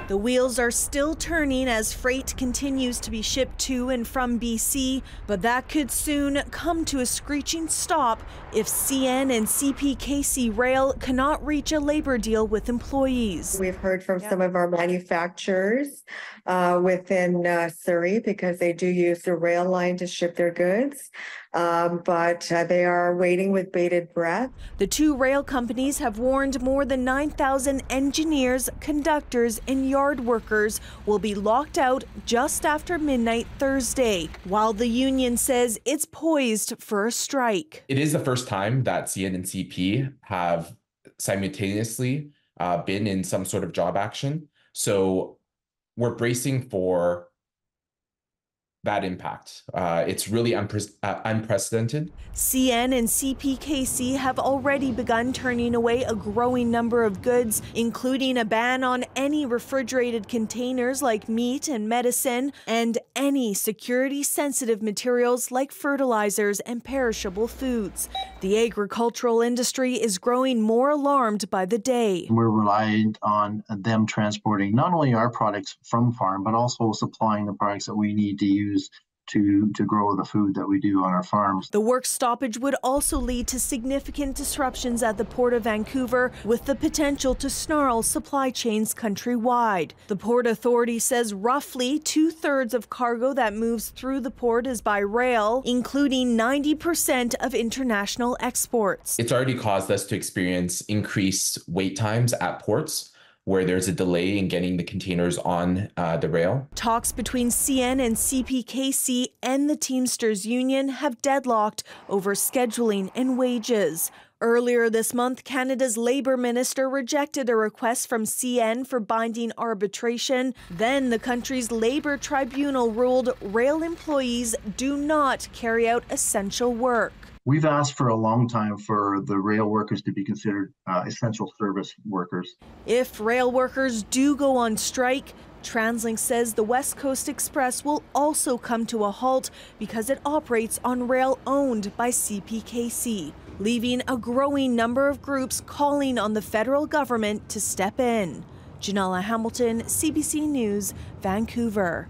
The wheels are still turning as freight continues to be shipped to and from BC, but that could soon come to a screeching stop if CN and CPKC Rail cannot reach a labor deal with employees. We've heard from some of our manufacturers within Surrey because they do use the rail line to ship their goods, but they are waiting with bated breath. The two rail companies have warned more than 9,000 engineers, conductors, and yard workers will be locked out just after midnight Thursday, while the union says it's poised for a strike. It is the first time that CN and CP have simultaneously been in some sort of job action. So we're bracing for that impact. It's really unprecedented. CN and CPKC have already begun turning away a growing number of goods, including a ban on any refrigerated containers like meat and medicine, and any security-sensitive materials like fertilizers and perishable foods. The agricultural industry is growing more alarmed by the day. We're reliant on them transporting not only our products from farm, but also supplying the products that we need to use to grow the food that we do on our farms. The work stoppage would also lead to significant disruptions at the Port of Vancouver, with the potential to snarl supply chains countrywide. The Port Authority says roughly 2/3 of cargo that moves through the port is by rail, including 90% of international exports. It's already caused us to experience increased wait times at ports, where there's a delay in getting the containers on the rail. Talks between CN and CPKC and the Teamsters Union have deadlocked over scheduling and wages. Earlier this month, Canada's Labour Minister rejected a request from CN for binding arbitration. Then the country's Labour Tribunal ruled rail employees do not carry out essential work. We've asked for a long time for the rail workers to be considered essential service workers. If rail workers do go on strike, TransLink says the West Coast Express will also come to a halt because it operates on rail owned by CPKC, leaving a growing number of groups calling on the federal government to step in. Janella Hamilton, CBC News, Vancouver.